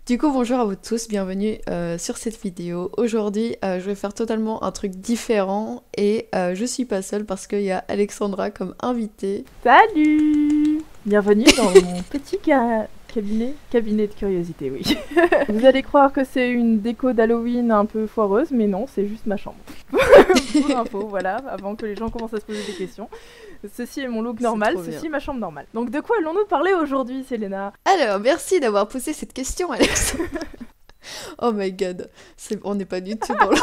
Du coup, bonjour à vous tous, bienvenue sur cette vidéo. Aujourd'hui, je vais faire totalement un truc différent et je suis pas seule parce qu'il y a Alexandra comme invitée. Salut! Bienvenue dans mon petit cabinet de curiosité, oui. Vous allez croire que c'est une déco d'Halloween un peu foireuse, mais non, c'est juste ma chambre. Pour info, voilà, avant que les gens commencent à se poser des questions. Ceci est mon look normal, ceci est ma chambre normale. Donc de quoi allons-nous parler aujourd'hui, Selena? Alors, merci d'avoir posé cette question, Alexandra. Oh my god, on n'est pas du tout dans le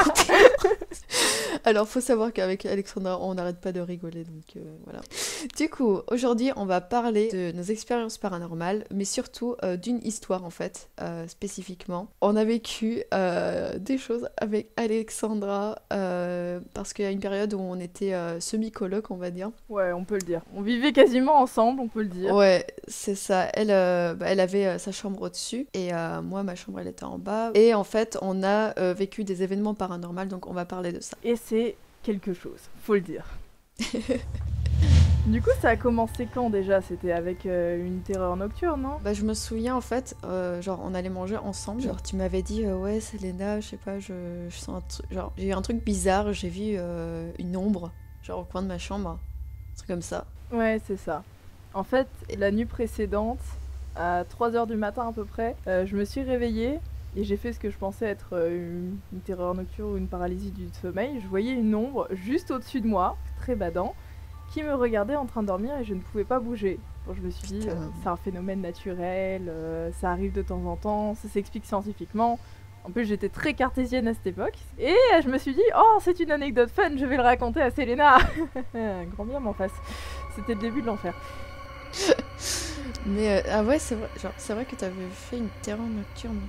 Alors, faut savoir qu'avec Alexandra, on n'arrête pas de rigoler, donc voilà. Du coup, aujourd'hui, on va parler de nos expériences paranormales, mais surtout d'une histoire, en fait, spécifiquement. On a vécu des choses avec Alexandra, parce qu'il y a une période où on était semi-coloc, on va dire. Ouais, on peut le dire. On vivait quasiment ensemble, on peut le dire. Ouais, c'est ça. Elle avait sa chambre au-dessus, et moi, ma chambre, elle était en bas. Et en fait, on a vécu des événements paranormaux, donc on va parler de ça. Et c'est quelque chose, faut le dire. Du coup, ça a commencé quand déjà? C'était avec une terreur nocturne, non? Bah, je me souviens en fait, genre on allait manger ensemble. Genre tu m'avais dit, ouais, Selena, je sais pas, je sens un truc. Genre j'ai eu un truc bizarre, j'ai vu une ombre, genre au coin de ma chambre, un truc comme ça. Ouais, c'est ça. En fait, la nuit précédente, à 3h du matin à peu près, je me suis réveillée. Et j'ai fait ce que je pensais être une terreur nocturne ou une paralysie du sommeil. Je voyais une ombre juste au-dessus de moi, très badant, qui me regardait en train de dormir et je ne pouvais pas bouger. Bon, je me suis dit, c'est un phénomène naturel, ça arrive de temps en temps, ça s'explique scientifiquement. En plus, j'étais très cartésienne à cette époque. Et je me suis dit, oh, c'est une anecdote fun, je vais le raconter à Selena. Grand bien m'en face. C'était le début de l'enfer. Mais, ah ouais, c'est vrai que t'avais fait une terreur nocturne.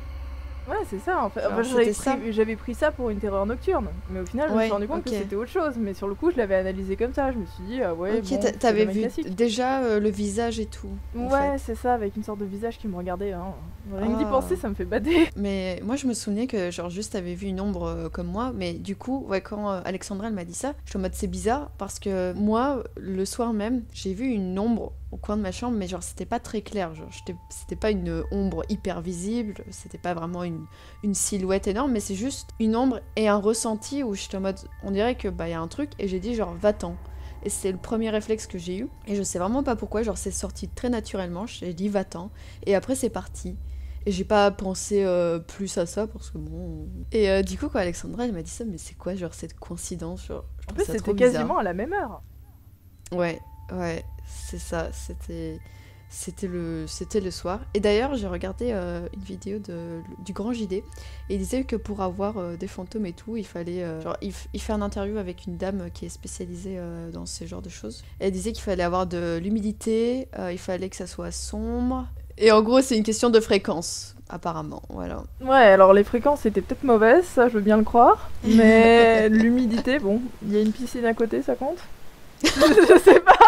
Ouais, c'est ça en fait. Genre, J'avais pris ça pour une terreur nocturne, mais au final, je me suis rendu compte que c'était autre chose. Mais sur le coup, je l'avais analysé comme ça. Je me suis dit, ah ouais, ok, bon, t'avais vu déjà le visage et tout. Ouais, c'est ça, avec une sorte de visage qui me regardait. Hein. Rien que d'y penser, ça me fait bader. Mais moi, je me souvenais que, genre, juste t'avais vu une ombre comme moi. Mais du coup, ouais, quand Alexandra, elle m'a dit ça, je suis en mode, c'est bizarre parce que moi, le soir même, j'ai vu une ombre au coin de ma chambre, mais genre c'était pas très clair, genre c'était pas une ombre hyper visible, c'était pas vraiment une silhouette énorme, mais c'est juste une ombre et un ressenti où j'étais en mode, on dirait que bah y a un truc, et j'ai dit genre va-t'en. Et c'est le premier réflexe que j'ai eu, et je sais vraiment pas pourquoi, genre c'est sorti très naturellement, j'ai dit va-t'en, et après c'est parti. Et j'ai pas pensé plus à ça, parce que bon... Et du coup, quand Alexandra, elle m'a dit ça, mais c'est quoi, genre, cette coïncidence, genre, en plus, c'était quasiment à la même heure. Ouais, c'est ça, c'était le soir. Et d'ailleurs, j'ai regardé une vidéo du Grand JD, et il disait que pour avoir des fantômes et tout, il fallait... genre, il fait un interview avec une dame qui est spécialisée dans ce genre de choses. Et elle disait qu'il fallait avoir de l'humidité, il fallait que ça soit sombre... Et en gros, c'est une question de fréquence, apparemment, voilà. Ouais, alors les fréquences étaient peut-être mauvaises, ça je veux bien le croire. Mais l'humidité, bon, il y a une piscine à côté, ça compte? Je sais pas,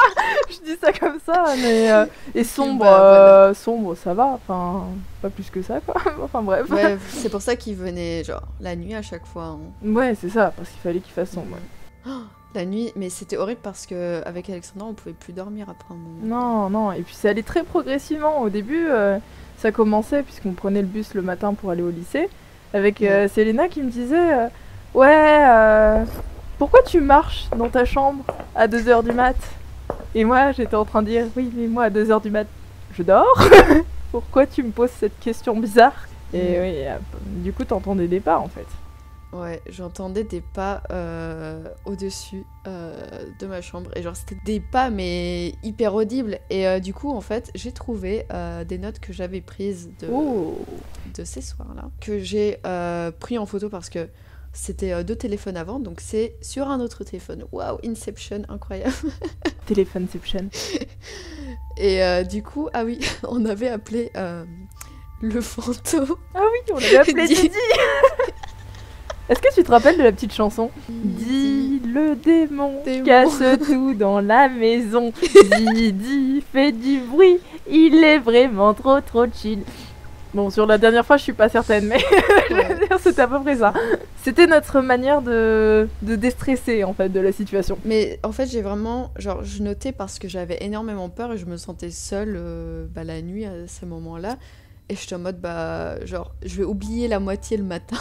je dis ça comme ça, mais... Et sombre, voilà. Sombre, ça va, enfin, pas plus que ça, quoi. Enfin bref. Ouais, c'est pour ça qu'il venait, genre, la nuit à chaque fois. Hein. Ouais, c'est ça, parce qu'il fallait qu'il fasse sombre. Ouais. Oh, la nuit, mais c'était horrible parce qu'avec Alexandra, on pouvait plus dormir après un moment. Non, et puis ça allait très progressivement. Au début, ça commençait, puisqu'on prenait le bus le matin pour aller au lycée, avec Selena qui me disait ouais, pourquoi tu marches dans ta chambre à 2h du mat? Et moi, j'étais en train de dire, oui, mais moi, à 2h du mat, je dors. Pourquoi tu me poses cette question bizarre? Et oui, du coup, t'entendais des pas, en fait. Ouais, j'entendais des pas au-dessus de ma chambre. Et genre, c'était des pas, mais hyper audibles. Et du coup, en fait, j'ai trouvé des notes que j'avais prises de ces soirs-là, que j'ai pris en photo parce que c'était 2 téléphones avant, donc c'est sur un autre téléphone. Waouh, Inception, incroyable. Téléphoneception. Et du coup, ah oui, on avait appelé le fantôme. Ah oui, on l'avait appelé Didi. Est-ce que tu te rappelles de la petite chanson? Dis le démon casse tout dans la maison. Didi fait du bruit, il est vraiment trop chill. Bon, sur la dernière fois, je suis pas certaine, mais je veux dire, c'était à peu près ça. C'était notre manière de déstresser, en fait, de la situation. Mais en fait, j'ai vraiment... Genre, je notais parce que j'avais énormément peur et je me sentais seule la nuit à ce moment-là. Et j'étais en mode, bah, genre, je vais oublier la moitié le matin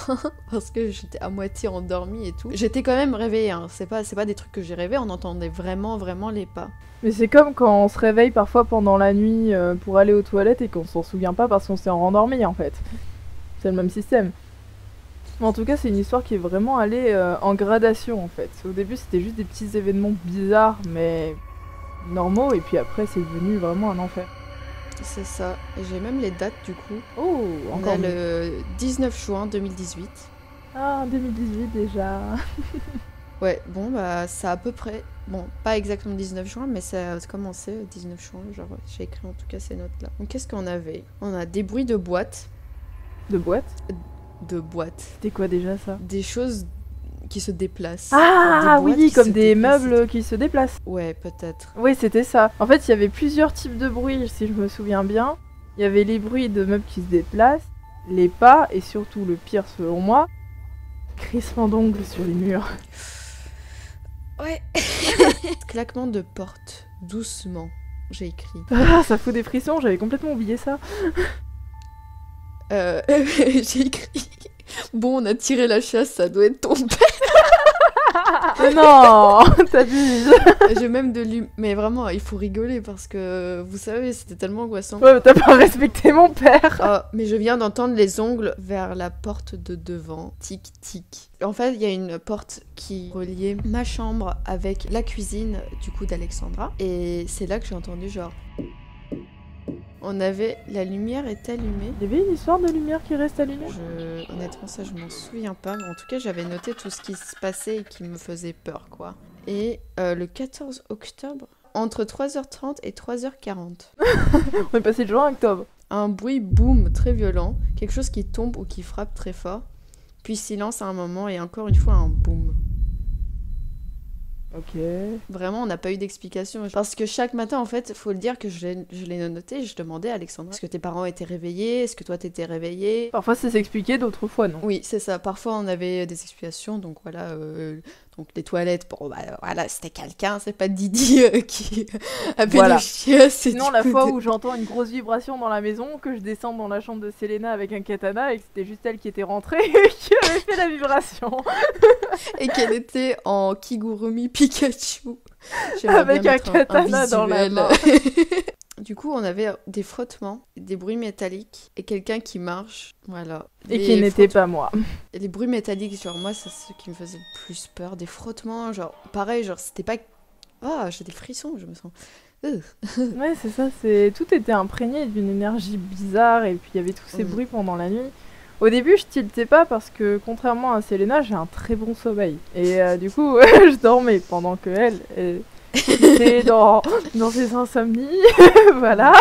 parce que j'étais à moitié endormie et tout. J'étais quand même réveillée, hein. C'est pas des trucs que j'ai rêvé, on entendait vraiment, vraiment les pas. Mais c'est comme quand on se réveille parfois pendant la nuit pour aller aux toilettes et qu'on s'en souvient pas parce qu'on s'est rendormi en fait. C'est le même système. Mais en tout cas, c'est une histoire qui est vraiment allée en gradation en fait. Au début, c'était juste des petits événements bizarres mais normaux et puis après, c'est devenu vraiment un enfer. C'est ça. Et j'ai même les dates du coup. Oh, On encore a mieux. le 19 juin 2018. Ah, 2018 déjà. Ouais, bon, bah, ça à peu près. Bon, pas exactement le 19 juin, mais ça a commencé le 19 juin. Genre, j'ai écrit en tout cas ces notes-là. Donc, qu'est-ce qu'on avait? On a des bruits de boîtes. De boîte? De boîtes. C'était quoi déjà ça? Des choses qui se déplacent. Ah Enfin, des boîtes oui, qui comme se des déplacent. meubles qui se déplacent. Ouais, peut-être. Oui, c'était ça. En fait, il y avait plusieurs types de bruits, si je me souviens bien. Il y avait les bruits de meubles qui se déplacent, les pas, et surtout le pire selon moi, crissement d'ongles sur les murs. Ouais. Claquement de porte, doucement, j'ai écrit. Ah, ça fout des frissons, j'avais complètement oublié ça. J'ai écrit. Bon, on a tiré la chasse, ça doit être ton père. Mais non, t'abuses. J'ai même mais vraiment, il faut rigoler parce que vous savez, c'était tellement angoissant. Ouais, mais t'as pas respecté mon père. Ah, mais je viens d'entendre les ongles vers la porte de devant. Tic, tic. En fait, il y a une porte qui reliait ma chambre avec la cuisine du coup d'Alexandra. Et c'est là que j'ai entendu genre... On avait... La lumière est allumée. Il y avait une histoire de lumière qui reste allumée. Honnêtement, ça, je m'en souviens pas. Mais en tout cas, j'avais noté tout ce qui se passait et qui me faisait peur, quoi. Et le 14 octobre, entre 3h30 et 3h40. On est passé de juin à octobre. Un bruit boum très violent, quelque chose qui tombe ou qui frappe très fort, puis silence à un moment et encore une fois un boum. Ok. Vraiment, on n'a pas eu d'explication. Parce que chaque matin, en fait, faut le dire que je l'ai noté, je demandais à Alexandra, est-ce que tes parents étaient réveillés? Est-ce que toi t'étais réveillé? Parfois ça s'expliquait, d'autres fois non. Oui, c'est ça. Parfois, on avait des explications, donc voilà... Donc les toilettes, bon bah voilà, c'était quelqu'un, c'est pas Didi qui a fait Voilà. le chien. Sinon, la fois où j'entends une grosse vibration dans la maison, que je descends dans la chambre de Selena avec un katana et que c'était juste elle qui était rentrée et qui avait fait la vibration. Et qu'elle était en Kigurumi Pikachu. Avec un katana dans la main. Du coup, on avait des frottements, des bruits métalliques et quelqu'un qui marche. Voilà. Et qui n'était pas moi. Et les bruits métalliques, genre moi, c'est ce qui me faisait le plus peur. Des frottements, genre pareil, genre c'était pas... Ah, j'ai des frissons, je me sens... Ouais, c'est ça, tout était imprégné d'une énergie bizarre et puis il y avait tous ces bruits pendant la nuit. Au début, je tiltais pas parce que contrairement à Selena, j'ai un très bon sommeil. Et du coup, je dormais pendant que elle était dans ses insomnies. Voilà.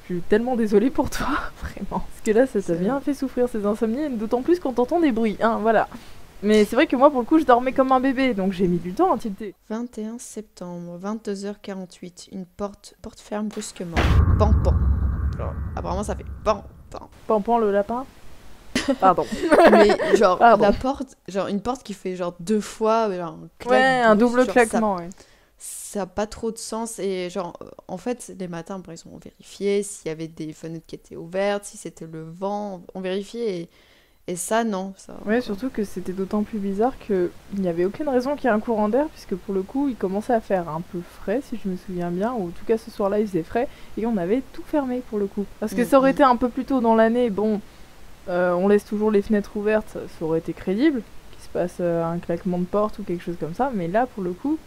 Je suis tellement désolée pour toi, vraiment. Parce que là, ça t'a bien fait souffrir ces insomnies, d'autant plus quand t'entends des bruits, hein, voilà. Mais c'est vrai que moi, pour le coup, je dormais comme un bébé, donc j'ai mis du temps à tilter. 21 septembre, 22h48, une porte ferme brusquement. Pan, pan. Genre, apparemment, ça fait pan, pan. Pan, pan, le lapin. Pardon. Mais genre, Pardon. la porte, genre une porte qui fait genre 2 fois, genre un claque Ouais, un brusque, double genre, claquement, ouais. Ça n'a pas trop de sens et genre en fait les matins par exemple on vérifiait s'il y avait des fenêtres qui étaient ouvertes, si c'était le vent, on vérifiait et ça non ça. Ouais, surtout que c'était d'autant plus bizarre qu'il n'y avait aucune raison qu'il y ait un courant d'air puisque pour le coup il commençait à faire un peu frais si je me souviens bien, ou en tout cas ce soir-là il faisait frais et on avait tout fermé pour le coup. Parce que ça aurait été un peu plus tôt dans l'année, bon on laisse toujours les fenêtres ouvertes, ça aurait été crédible qu'il se passe un claquement de porte ou quelque chose comme ça, mais là pour le coup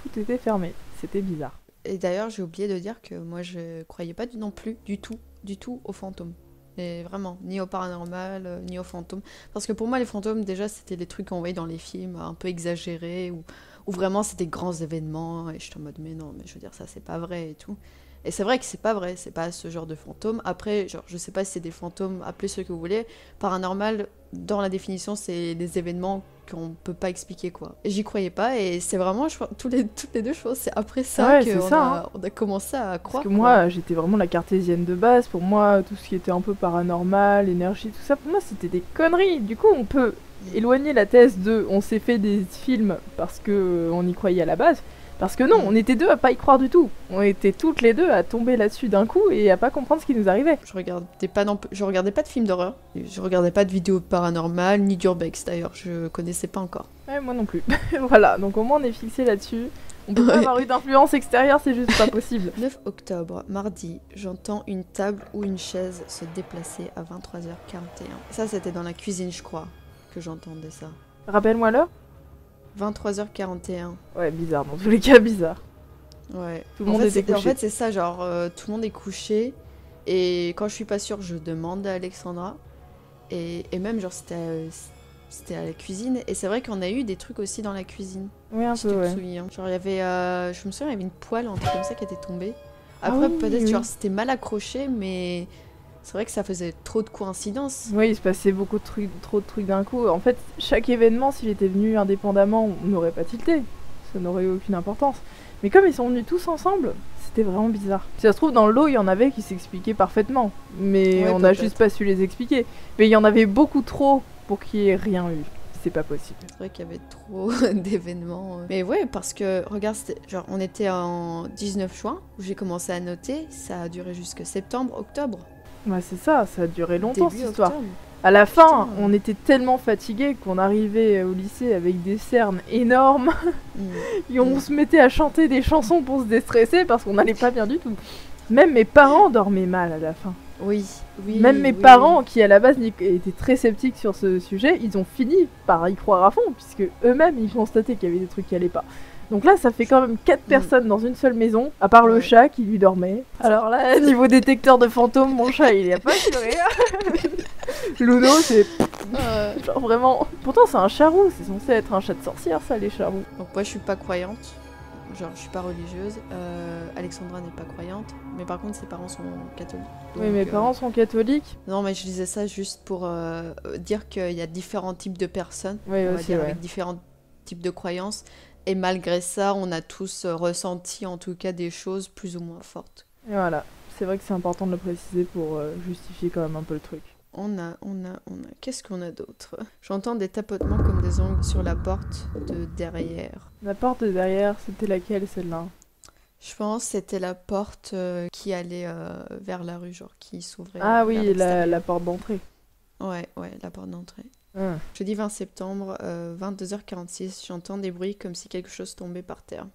tout était fermé, c'était bizarre. Et d'ailleurs j'ai oublié de dire que moi je croyais pas non plus du tout aux fantômes. Et vraiment, ni au paranormal, ni aux fantômes. Parce que pour moi les fantômes déjà c'était des trucs qu'on voyait dans les films un peu exagérés où vraiment c'est des grands événements et je suis en mode mais non, mais je veux dire ça c'est pas vrai et tout. Et c'est vrai que c'est pas vrai, c'est pas ce genre de fantômes. Après, genre, je sais pas si c'est des fantômes, appelez ce que vous voulez. Paranormal, dans la définition, c'est des événements qu'on peut pas expliquer, quoi. Et j'y croyais pas, et c'est vraiment, je crois, toutes les deux choses, c'est après ça qu'on a commencé à croire. Parce que moi, j'étais vraiment la cartésienne de base. Pour moi, tout ce qui était un peu paranormal, énergie, tout ça, pour moi, c'était des conneries. Du coup, on peut éloigner la thèse de on s'est fait des films parce que on y croyait à la base. Parce que non, on était deux à pas y croire du tout. On était toutes les deux à tomber là-dessus d'un coup et à pas comprendre ce qui nous arrivait. Je regardais pas de films d'horreur, je regardais pas de vidéos paranormales, ni d'urbex d'ailleurs, je connaissais pas encore. Ouais, moi non plus. Voilà, donc au moins on est fixé là-dessus. On peut pas avoir eu d'influence extérieure, c'est juste pas possible. 9 octobre, mardi, j'entends une table ou une chaise se déplacer à 23h41. Ça, c'était dans la cuisine, je crois, que j'entendais ça. Rappelle-moi l'heure. 23h41. Ouais, bizarre, dans tous les cas, bizarre. Ouais. Tout le monde était couché. En fait, c'est ça, genre, tout le monde est couché. Et quand je suis pas sûre, je demande à Alexandra. Et même, genre, c'était à la cuisine. Et c'est vrai qu'on a eu des trucs aussi dans la cuisine. Oui, un Si peu, tu ouais. te souviens. Genre, il y avait, je me souviens, il y avait une poêle, un truc comme ça qui était tombée. Ah Après, oui, peut-être, oui. genre, c'était mal accroché, mais c'est vrai que ça faisait trop de coïncidences. Oui, il se passait beaucoup de trucs, trop de trucs d'un coup. En fait, chaque événement, s'il était venu indépendamment, on n'aurait pas tilté. Ça n'aurait eu aucune importance. Mais comme ils sont venus tous ensemble, c'était vraiment bizarre. Si ça se trouve, dans le lot, il y en avait qui s'expliquaient parfaitement. Mais Ouais, on n'a peut-être. juste pas su les expliquer. Mais il y en avait beaucoup trop pour qu'il n'y ait rien eu. C'est pas possible. C'est vrai qu'il y avait trop d'événements. Mais ouais, parce que, regarde, genre, on était en 19 juin, où j'ai commencé à noter, ça a duré jusque septembre, octobre. Ouais, c'est ça, ça a duré longtemps Début cette histoire. octobre. À la fin, Putain. on était tellement fatigués qu'on arrivait au lycée avec des cernes énormes et on se mettait à chanter des chansons pour se déstresser parce qu'on n'allait pas bien du tout. Même mes parents dormaient mal à la fin. Oui, oui. Même mes oui, parents, qui à la base étaient très sceptiques sur ce sujet, ils ont fini par y croire à fond, puisque eux-mêmes ils constataient qu'il y avait des trucs qui allaient pas. Donc là, ça fait quand même 4 personnes dans une seule maison, à part le Ouais. chat qui lui dormait. Alors là, niveau détecteur de fantômes, mon chat il a pas pleuré. Luno, c'est genre vraiment. Pourtant, c'est un charroux, c'est censé être un chat de sorcière, ça, les charroux. Donc moi, je suis pas croyante. Genre, je suis pas religieuse. Alexandra n'est pas croyante. Mais par contre, ses parents sont catholiques. Oui, Donc, mes parents sont catholiques. Non, mais je disais ça juste pour dire qu'il y a différents types de personnes. Oui, on va aussi, dire, ouais. avec différents types de croyances. Et malgré ça, on a tous ressenti en tout cas des choses plus ou moins fortes. Et voilà, c'est vrai que c'est important de le préciser pour justifier quand même un peu le truc. On a. Qu'est-ce qu'on a d'autre? J'entends des tapotements comme des ongles sur la porte de derrière. La porte de derrière, c'était laquelle celle-là? Je pense que c'était la porte qui allait vers la rue, genre qui s'ouvrait. Ah vers oui, l'extérieur. la porte d'entrée. Ouais, la porte d'entrée. Ah. Jeudi 20 septembre, 22h46, j'entends des bruits comme si quelque chose tombait par terre.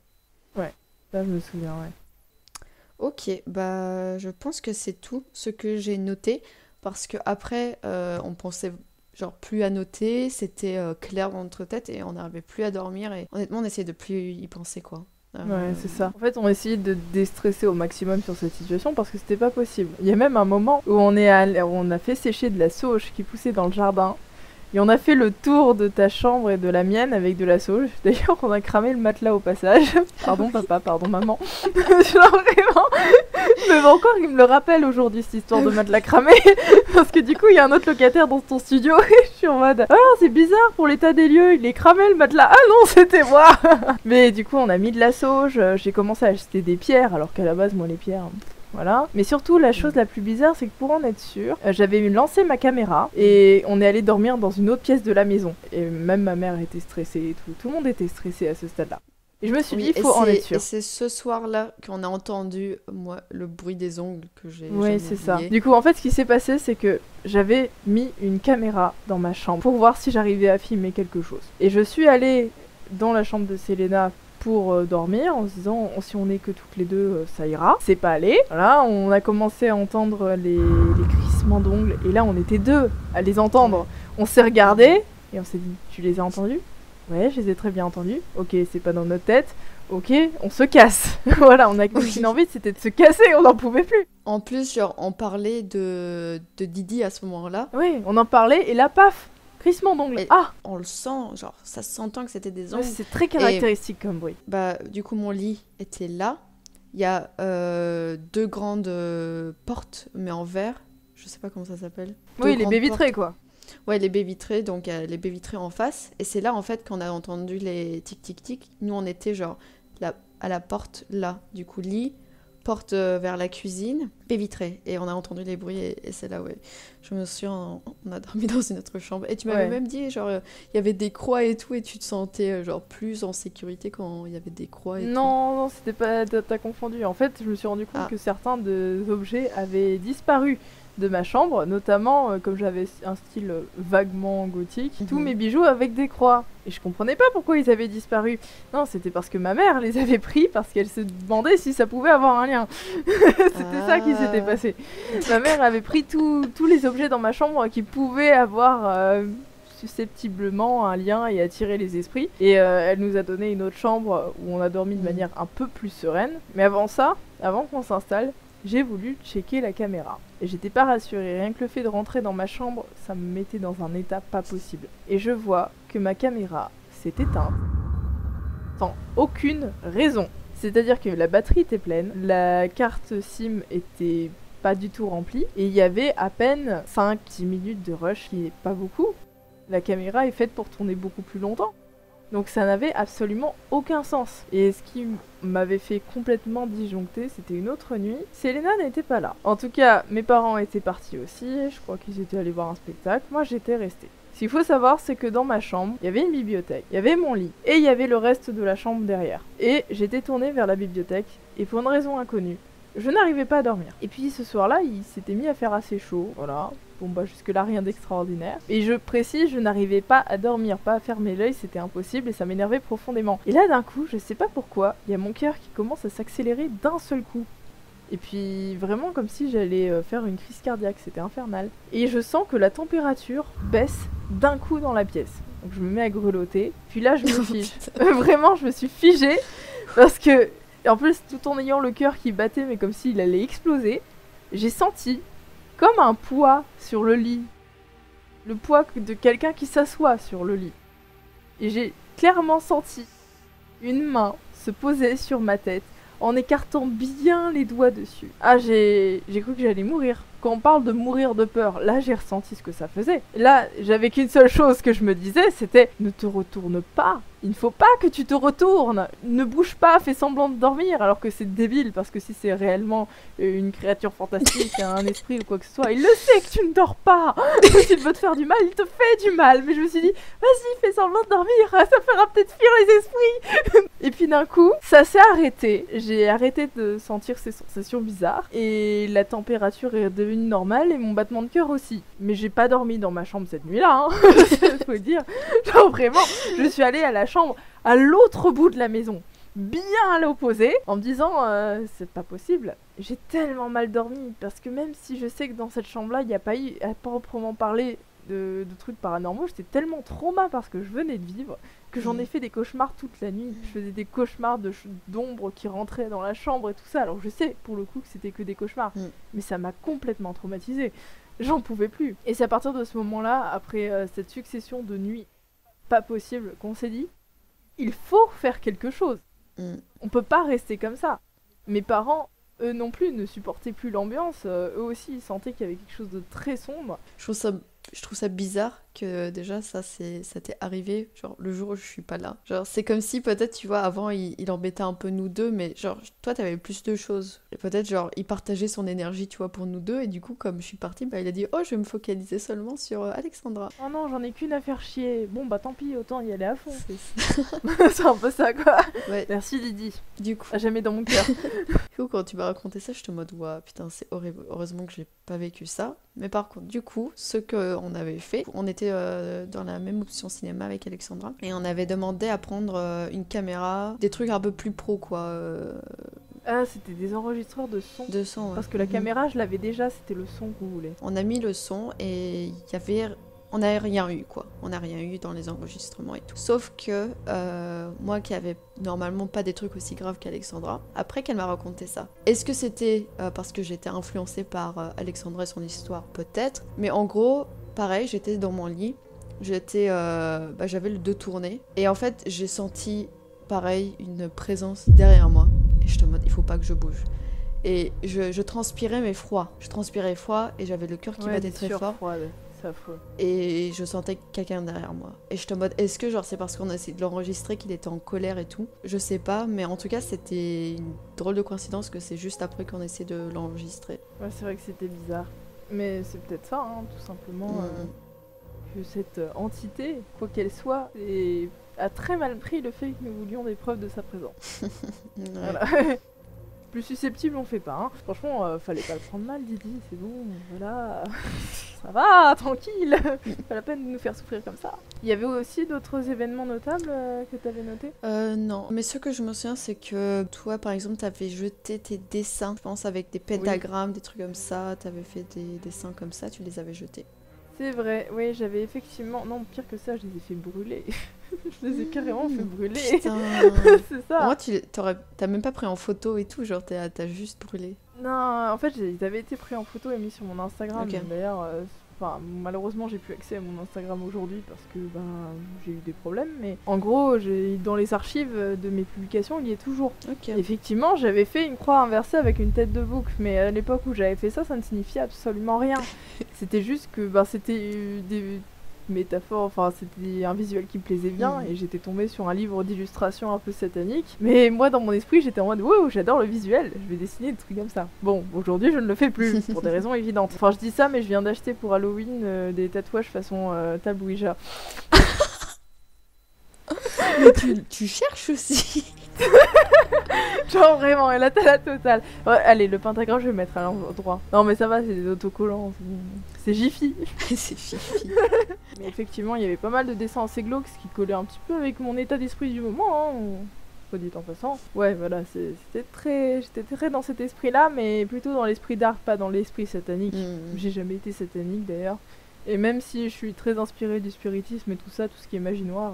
Là, je me souviens, ouais. Ok, bah je pense que c'est tout ce que j'ai noté parce que après on pensait genre plus à noter, c'était clair dans notre tête et on n'arrivait plus à dormir et honnêtement on essayait de plus y penser quoi. Ouais, c'est ça. En fait, on essayait de déstresser au maximum sur cette situation parce que c'était pas possible. Il y a même un moment où on a fait sécher de la sauge qui poussait dans le jardin. Et on a fait le tour de ta chambre et de la mienne avec de la sauge. D'ailleurs, on a cramé le matelas au passage. Pardon papa, pardon maman. Genre vraiment. Même encore, il me le rappelle aujourd'hui, cette histoire de matelas cramé. Parce que du coup, il y a un autre locataire dans ton studio. Et je suis en mode, ah, c'est bizarre pour l'état des lieux. Il est cramé le matelas. Ah non, c'était moi. Mais du coup, on a mis de la sauge. J'ai commencé à acheter des pierres. Alors qu'à la base, moi, les pierres... Voilà. Mais surtout, la chose la plus bizarre, c'est que pour en être sûr, j'avais lancé ma caméra et on est allé dormir dans une autre pièce de la maison. Et même ma mère était stressée et tout. Tout le monde était stressé à ce stade-là. Et je me suis dit, il faut en être sûr. Et c'est ce soir-là qu'on a entendu, moi, le bruit des ongles que j'ai Oui, jamais c'est ça. oublié. Du coup, en fait, ce qui s'est passé, c'est que j'avais mis une caméra dans ma chambre pour voir si j'arrivais à filmer quelque chose. Et je suis allée dans la chambre de Selena pour dormir en se disant si on est que toutes les deux ça ira. C'est pas allé. Voilà, on a commencé à entendre les crissements d'ongles et là on était deux à les entendre. On s'est regardé et on s'est dit tu les as entendus? Ouais, je les ai très bien entendus. Ok, c'est pas dans notre tête. Ok, on se casse. Voilà, on a qu'une envie, c'était de se casser, on n'en pouvait plus. En plus, genre, on parlait de Didi à ce moment-là. Oui, on en parlait et là paf, crissement d'ongles. Et Ah, on le sent, genre, ça s'entend que c'était des ouais, ongles. c'est très caractéristique comme bruit. Bah, du coup, mon lit était là. Il y a deux grandes portes, mais en verre. Je sais pas comment ça s'appelle. Oui, Deux les grandes baies vitrées portes. quoi. Ouais, les baies vitrées, donc les baies vitrées en face. Et c'est là, en fait, qu'on a entendu les tic-tic-tic. Nous, on était, genre, à la porte, là. Du coup, lit, porte vers la cuisine, baie vitrée, et on a entendu les bruits, et c'est là, ouais. Je me souviens, on a dormi dans une autre chambre. Et tu m'avais même dit, genre, il y avait des croix et tout, et tu te sentais, genre, plus en sécurité quand il y avait des croix et tout. Non, c'était pas... T'as confondu. En fait, je me suis rendu compte que certains objets avaient disparu de ma chambre, notamment comme j'avais un style vaguement gothique, tous mes bijoux avec des croix. Et je comprenais pas pourquoi ils avaient disparu. Non, c'était parce que ma mère les avait pris parce qu'elle se demandait si ça pouvait avoir un lien. C'était ça qui s'était passé. Ma mère avait pris tous les objets dans ma chambre qui pouvaient avoir susceptiblement un lien et attirer les esprits. Et elle nous a donné une autre chambre où on a dormi de manière un peu plus sereine. Mais avant ça, avant qu'on s'installe, j'ai voulu checker la caméra. Et j'étais pas rassurée, rien que le fait de rentrer dans ma chambre, ça me mettait dans un état pas possible. Et je vois que ma caméra s'est éteinte sans aucune raison. C'est-à-dire que la batterie était pleine, la carte SIM était pas du tout remplie, et il y avait à peine 5-10 minutes de rush, qui n'est pas beaucoup. La caméra est faite pour tourner beaucoup plus longtemps. Donc ça n'avait absolument aucun sens. Et ce qui m'avait fait complètement disjoncter, c'était une autre nuit. Selena n'était pas là. En tout cas, mes parents étaient partis aussi. Je crois qu'ils étaient allés voir un spectacle. Moi, j'étais restée. Ce qu'il faut savoir, c'est que dans ma chambre, il y avait une bibliothèque, il y avait mon lit, et il y avait le reste de la chambre derrière. Et j'étais tournée vers la bibliothèque, et pour une raison inconnue, je n'arrivais pas à dormir. Et puis ce soir-là, il s'était mis à faire assez chaud, voilà. Bon bah jusque-là, rien d'extraordinaire. Et je précise, je n'arrivais pas à dormir, pas à fermer l'œil, c'était impossible et ça m'énervait profondément. Et là d'un coup, je sais pas pourquoi, il y a mon cœur qui commence à s'accélérer d'un seul coup. Et puis vraiment comme si j'allais faire une crise cardiaque, c'était infernal. Et je sens que la température baisse d'un coup dans la pièce. Donc je me mets à grelotter, puis là je me fige. Vraiment, je me suis figée parce que, en plus tout en ayant le cœur qui battait mais comme s'il allait exploser, j'ai senti comme un poids sur le lit. Le poids de quelqu'un qui s'assoit sur le lit. Et j'ai clairement senti une main se poser sur ma tête en écartant bien les doigts dessus. Ah, j'ai cru que j'allais mourir. Quand on parle de mourir de peur, là j'ai ressenti ce que ça faisait. Là, j'avais qu'une seule chose que je me disais, c'était ne te retourne pas. Il ne faut pas que tu te retournes. Ne bouge pas, fais semblant de dormir. Alors que c'est débile, parce que si c'est réellement une créature fantastique, un esprit ou quoi que ce soit, il le sait que tu ne dors pas. S'il veut te faire du mal, il te fait du mal. Mais je me suis dit, vas-y, fais semblant de dormir, ça fera peut-être fuir les esprits. Et puis d'un coup, ça s'est arrêté. J'ai arrêté de sentir ces sensations bizarres. Et la température est devenue normale et mon battement de cœur aussi. Mais j'ai pas dormi dans ma chambre cette nuit-là, hein. Faut dire. Genre vraiment, je suis allée à la chambre à l'autre bout de la maison, bien à l'opposé, en me disant c'est pas possible. J'ai tellement mal dormi parce que même si je sais que dans cette chambre-là, il n'y a pas eu à proprement parler de trucs paranormaux, j'étais tellement trauma parce que je venais de vivre que j'en ai fait des cauchemars toute la nuit. Je faisais des cauchemars d'ombres qui rentraient dans la chambre et tout ça. Alors je sais pour le coup que c'était que des cauchemars, mais ça m'a complètement traumatisée. J'en pouvais plus. Et c'est à partir de ce moment-là, après cette succession de nuits pas possibles, qu'on s'est dit il faut faire quelque chose. On peut pas rester comme ça. Mes parents, eux non plus, ne supportaient plus l'ambiance. Eux aussi, ils sentaient qu'il y avait quelque chose de très sombre. Je trouve ça bizarre que déjà ça t'est arrivé genre le jour où je suis pas là. Genre c'est comme si peut-être tu vois avant il embêtait un peu nous deux mais genre toi t'avais plus de choses. Et peut-être genre il partageait son énergie tu vois pour nous deux et du coup comme je suis partie bah il a dit oh je vais me focaliser seulement sur Alexandra. Oh non j'en ai qu'une à faire chier. Bon bah tant pis autant y aller à fond. C'est un peu ça quoi. Ouais. Merci Lydie. Du coup. À jamais dans mon cœur. Du coup quand tu m'as raconté ça je te mode ouah putain c'est horrible. Heureusement que j'ai pas vécu ça. Mais par contre du coup ce qu'on avait fait on était dans la même option cinéma avec Alexandra et on avait demandé à prendre une caméra, des trucs un peu plus pro quoi. Ah c'était des enregistreurs de son. De son ouais. Parce que la caméra je l'avais déjà, c'était le son que vous voulez. On a mis le son et il y avait... On n'a rien eu quoi, on n'a rien eu dans les enregistrements et tout. Sauf que moi qui avais normalement pas des trucs aussi graves qu'Alexandra, après qu'elle m'a raconté ça, est-ce que c'était parce que j'étais influencée par Alexandra et son histoire? Peut-être, mais en gros, pareil, j'étais dans mon lit, j'avais le dos tourné et en fait j'ai senti pareil une présence derrière moi et je te mode il faut pas que je bouge. Et je transpirais mais froid. Je transpirais froid et j'avais le cœur qui battait très fort. c'est affreux. Et je sentais quelqu'un derrière moi. Et j'étais en mode, est-ce que genre c'est parce qu'on a essayé de l'enregistrer qu'il était en colère et tout? Je sais pas, mais en tout cas c'était une drôle de coïncidence que c'est juste après qu'on essaie de l'enregistrer. Ouais, c'est vrai que c'était bizarre. Mais c'est peut-être ça, hein, tout simplement, que cette entité, quoi qu'elle soit, a très mal pris le fait que nous voulions des preuves de sa présence. Ouais. Voilà. Plus susceptible, on fait pas. Hein. Franchement, fallait pas le prendre mal, Didi, c'est bon, voilà. Ça va, tranquille. Pas la peine de nous faire souffrir comme ça. Il y avait aussi d'autres événements notables que t'avais notés? Non, mais ce que je me souviens, c'est que toi, par exemple, t'avais jeté tes dessins, je pense, avec des pentagrammes, des trucs comme ça. T'avais fait des dessins comme ça, tu les avais jetés. C'est vrai, oui, j'avais effectivement... Non, pire que ça, je les ai fait brûler. Je les ai carrément fait brûler. Putain. C'est ça. Moi, t'as même pas pris en photo et tout, genre t'as juste brûlé. Non, en fait, ils avaient été pris en photo et mis sur mon Instagram. Ok. D'ailleurs, malheureusement, j'ai plus accès à mon Instagram aujourd'hui parce que j'ai eu des problèmes. Mais en gros, dans les archives de mes publications, il y est toujours. Ok. Effectivement, j'avais fait une croix inversée avec une tête de bouc, mais à l'époque où j'avais fait ça, ça ne signifiait absolument rien. C'était juste que c'était des métaphores, enfin c'était un visuel qui me plaisait bien et j'étais tombée sur un livre d'illustration un peu satanique. Mais moi dans mon esprit j'étais en mode wow, j'adore le visuel, je vais dessiner des trucs comme ça. Bon, aujourd'hui je ne le fais plus pour des raisons évidentes. Enfin je dis ça mais je viens d'acheter pour Halloween des tatouages façon table Ouija. Mais tu cherches aussi. Genre vraiment, elle a la totale. Ouais, allez, le pentagramme je vais le mettre à l'endroit. Non mais ça va, c'est des autocollants, c'est Jiffy. C'est fifi. Mais effectivement, il y avait pas mal de dessins assez glauques, ce qui collait un petit peu avec mon état d'esprit du moment, hein, soit dit en passant. Ouais, voilà, j'étais très dans cet esprit-là, mais plutôt dans l'esprit d'art, pas dans l'esprit satanique. J'ai jamais été satanique d'ailleurs. Et même si je suis très inspirée du spiritisme et tout ça, tout ce qui est magie noire,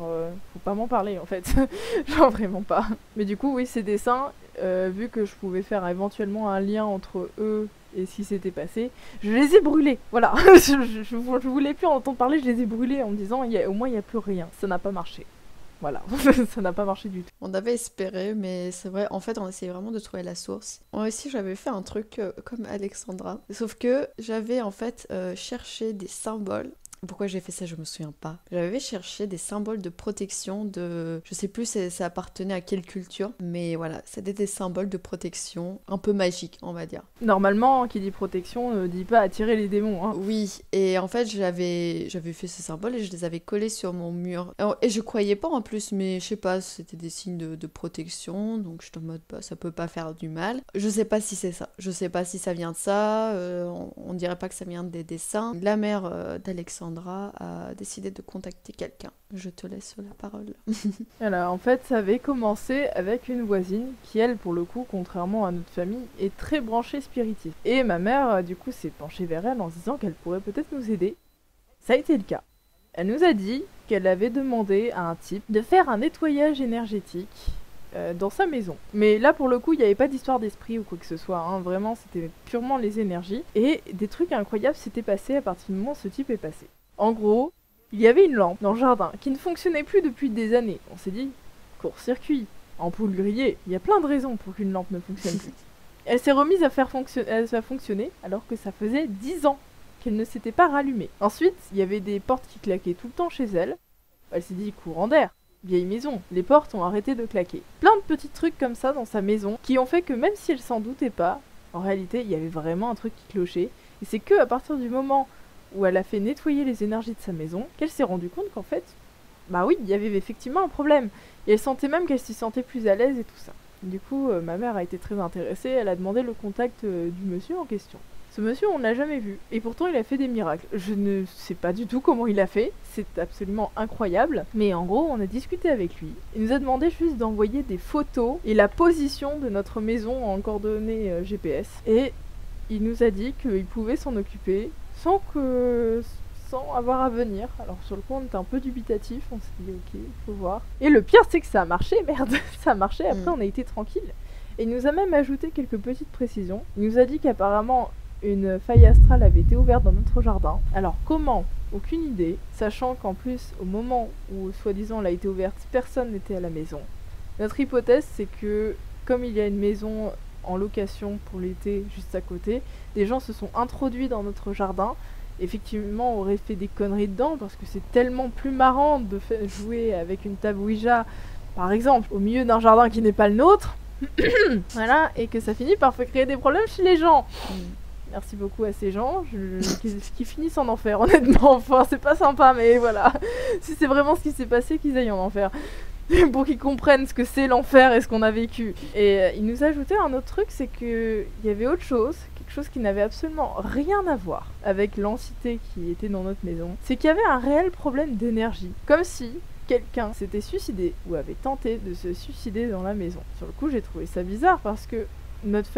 faut pas m'en parler en fait. Genre vraiment pas. Mais du coup, oui, ces dessins, vu que je pouvais faire éventuellement un lien entre eux et ce qui s'était passé, je les ai brûlés. Voilà. je voulais plus en entendre parler, je les ai brûlés en me disant au moins il n'y a plus rien. Ça n'a pas marché. Voilà, ça n'a pas marché du tout. On avait espéré, mais c'est vrai, en fait, on essayait vraiment de trouver la source. Moi aussi, j'avais fait un truc comme Alexandra, sauf que j'avais en fait cherché des symboles. Pourquoi j'ai fait ça, je me souviens pas. J'avais cherché des symboles de protection de... Je sais plus ça appartenait à quelle culture, mais voilà, c'était des symboles de protection un peu magiques, on va dire. Normalement, qui dit protection ne dit pas attirer les démons. Hein. Oui, et en fait, j'avais fait ces symboles et je les avais collés sur mon mur. Et je croyais pas en plus, mais je sais pas, c'était des signes de protection, donc je suis en mode, ça peut pas faire du mal. Je sais pas si c'est ça. Je sais pas si ça vient de ça, on dirait pas que ça vient des dessins. La mère d'Alexandra a décidé de contacter quelqu'un. Je te laisse la parole. Alors, en fait, ça avait commencé avec une voisine qui, elle, pour le coup, contrairement à notre famille, est très branchée spiritisme. Et ma mère, du coup, s'est penchée vers elle en se disant qu'elle pourrait peut-être nous aider. Ça a été le cas. Elle nous a dit qu'elle avait demandé à un type de faire un nettoyage énergétique dans sa maison. Mais là, pour le coup, il n'y avait pas d'histoire d'esprit ou quoi que ce soit. Hein. Vraiment, c'était purement les énergies. Et des trucs incroyables s'étaient passés à partir du moment où ce type est passé. En gros, il y avait une lampe dans le jardin qui ne fonctionnait plus depuis des années. On s'est dit, court-circuit, ampoule grillée, il y a plein de raisons pour qu'une lampe ne fonctionne plus. Elle s'est remise à faire fonctionner alors que ça faisait 10 ans qu'elle ne s'était pas rallumée. Ensuite, il y avait des portes qui claquaient tout le temps chez elle. Elle s'est dit, courant d'air, vieille maison, les portes ont arrêté de claquer. Plein de petits trucs comme ça dans sa maison qui ont fait que même si elle s'en doutait pas, en réalité, il y avait vraiment un truc qui clochait. Et c'est que à partir du moment où elle a fait nettoyer les énergies de sa maison, qu'elle s'est rendue compte qu'en fait, bah oui, il y avait effectivement un problème. Et elle sentait même qu'elle s'y sentait plus à l'aise et tout ça. Du coup, ma mère a été très intéressée, elle a demandé le contact du monsieur en question. Ce monsieur, on ne l'a jamais vu, et pourtant il a fait des miracles. Je ne sais pas du tout comment il a fait, c'est absolument incroyable, mais en gros, on a discuté avec lui. Il nous a demandé juste d'envoyer des photos et la position de notre maison en coordonnées GPS, et il nous a dit qu'il pouvait s'en occuper sans avoir à venir. Alors sur le coup on était un peu dubitatif, on s'est dit ok, faut voir. Et le pire c'est que ça a marché, merde, ça a marché, après on a été tranquille. Et il nous a même ajouté quelques petites précisions. Il nous a dit qu'apparemment une faille astrale avait été ouverte dans notre jardin. Alors comment? Aucune idée, sachant qu'en plus au moment où soi-disant elle a été ouverte, personne n'était à la maison. Notre hypothèse c'est que comme il y a une maison en location pour l'été juste à côté, des gens se sont introduits dans notre jardin effectivement aurait fait des conneries dedans, parce que c'est tellement plus marrant de jouer avec une table Ouija, par exemple, au milieu d'un jardin qui n'est pas le nôtre, voilà, et que ça finit par créer des problèmes chez les gens. Merci beaucoup à ces gens qui finissent en enfer, honnêtement. Enfin, c'est pas sympa, mais voilà. Si c'est vraiment ce qui s'est passé, qu'ils aillent en enfer. Pour qu'ils comprennent ce que c'est l'enfer et ce qu'on a vécu. Et il nous a ajouté un autre truc, c'est qu'il y avait autre chose, quelque chose qui n'avait absolument rien à voir avec l'entité qui était dans notre maison. C'est qu'il y avait un réel problème d'énergie. Comme si quelqu'un s'était suicidé ou avait tenté de se suicider dans la maison. Sur le coup, j'ai trouvé ça bizarre parce que notre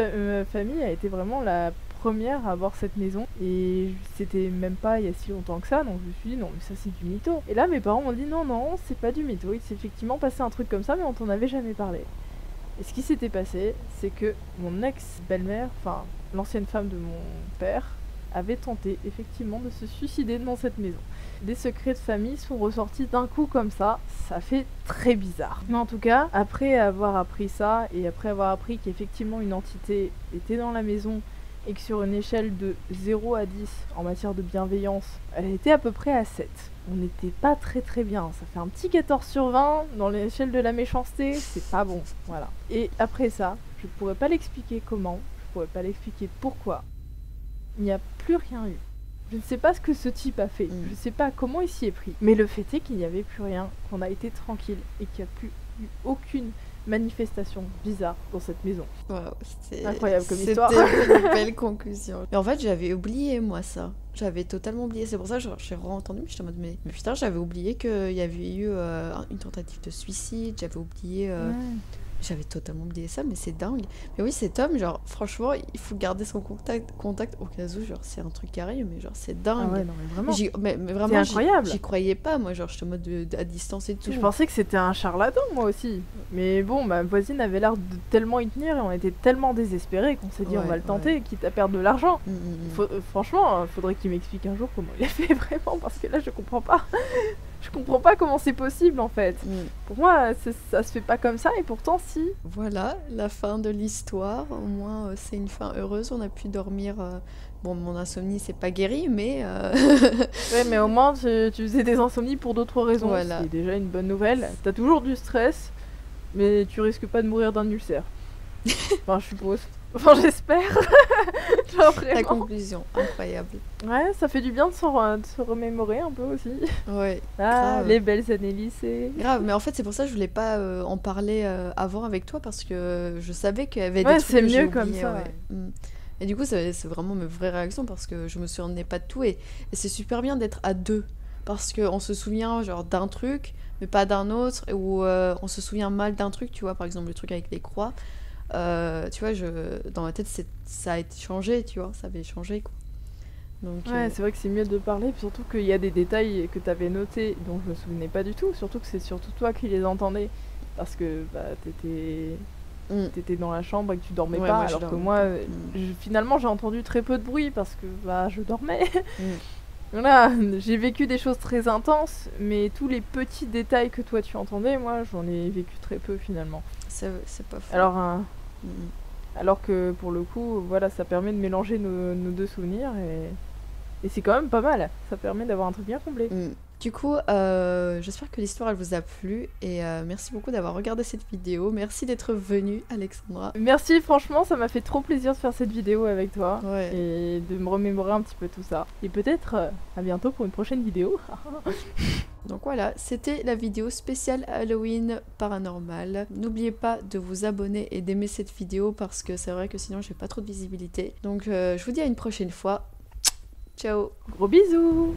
famille a été vraiment la première à avoir cette maison et c'était même pas il y a si longtemps que ça, donc je me suis dit non mais ça c'est du mytho. Et là mes parents m'ont dit non c'est pas du mytho, il s'est effectivement passé un truc comme ça mais on t'en avait jamais parlé. Et ce qui s'était passé, c'est que mon ex-belle-mère, enfin l'ancienne femme de mon père, avait tenté effectivement de se suicider dans cette maison. Des secrets de famille sont ressortis d'un coup comme ça fait très bizarre. Mais en tout cas, après avoir appris ça et après avoir appris qu'effectivement une entité était dans la maison et que sur une échelle de 0 à 10 en matière de bienveillance, elle était à peu près à 7. On n'était pas très bien, ça fait un petit 14 sur 20 dans l'échelle de la méchanceté, c'est pas bon, voilà. Et après ça, je pourrais pas l'expliquer comment, je pourrais pas l'expliquer pourquoi. Il n'y a plus rien eu. Je ne sais pas ce que ce type a fait, je ne sais pas comment il s'y est pris, mais le fait est qu'il n'y avait plus rien, qu'on a été tranquille et qu'il n'y a plus eu aucune manifestation bizarre dans cette maison. Wow, c'est incroyable comme histoire. C'était une belle conclusion. Mais en fait, j'avais oublié, moi, ça. J'avais totalement oublié. C'est pour ça que j'ai re-entendu, mais j'étais en mode, mais putain, j'avais oublié qu'il y avait eu une tentative de suicide. J'avais oublié... J'avais totalement oublié ça, mais c'est dingue. Mais oui, cet homme, genre, franchement, il faut garder son contact au cas où, genre, c'est un truc qui arrive, mais genre, c'est dingue. Ah ouais, non, mais vraiment. Mais vraiment, c'est incroyable. J'y croyais pas, moi, genre, j'étais en mode à distance et tout. Je pensais que c'était un charlatan, moi aussi. Mais bon, ma voisine avait l'air de tellement y tenir et on était tellement désespérés qu'on s'est dit, on va le tenter, quitte à perdre de l'argent. Franchement, faudrait qu'il m'explique un jour comment il a fait vraiment, parce que là, je comprends pas. Je comprends pas comment c'est possible en fait. Pour moi, ça se fait pas comme ça et pourtant si. Voilà, la fin de l'histoire. Au moins, c'est une fin heureuse. On a pu dormir. Bon, mon insomnie, c'est pas guéri, mais. Ouais, mais au moins, tu faisais des insomnies pour d'autres raisons. Voilà. C'est déjà une bonne nouvelle. T'as toujours du stress, mais tu risques pas de mourir d'un ulcère. Enfin, je suppose. Enfin, j'espère. La conclusion, incroyable. Ouais, ça fait du bien de se remémorer un peu aussi. Ouais. Ah, les belles années lycée. Grave, mais en fait, c'est pour ça que je voulais pas en parler avant avec toi parce que je savais qu'il y avait des ouais, trucs c'est que j'ai mieux comme oubliés, ça. Ouais. Et du coup, c'est vraiment mes vraies réactions parce que je me souvenais pas de tout et c'est super bien d'être à deux parce qu'on se souvient genre d'un truc mais pas d'un autre ou on se souvient mal d'un truc, tu vois, par exemple le truc avec les croix. Tu vois, dans ma tête, ça a été changé, tu vois, ça avait changé, quoi. Donc, ouais, c'est vrai que c'est mieux de parler, puis surtout qu'il y a des détails que tu avais notés dont je me souvenais pas du tout, surtout que c'est surtout toi qui les entendais, parce que bah, t'étais dans la chambre et que tu dormais pas, alors que moi, finalement, j'ai entendu très peu de bruit parce que bah, je dormais. Voilà, j'ai vécu des choses très intenses, mais tous les petits détails que toi tu entendais, moi, j'en ai vécu très peu finalement. C'est pas faux. Alors que pour le coup, voilà, ça permet de mélanger nos deux souvenirs et c'est quand même pas mal. Ça permet d'avoir un truc bien complet. Du coup, j'espère que l'histoire elle vous a plu et merci beaucoup d'avoir regardé cette vidéo. Merci d'être venue, Alexandra. Merci, franchement, ça m'a fait trop plaisir de faire cette vidéo avec toi et de me remémorer un petit peu tout ça. Et peut-être à bientôt pour une prochaine vidéo. Donc voilà, c'était la vidéo spéciale Halloween paranormal. N'oubliez pas de vous abonner et d'aimer cette vidéo parce que c'est vrai que sinon j'ai pas trop de visibilité. Donc je vous dis à une prochaine fois. Ciao. Gros bisous.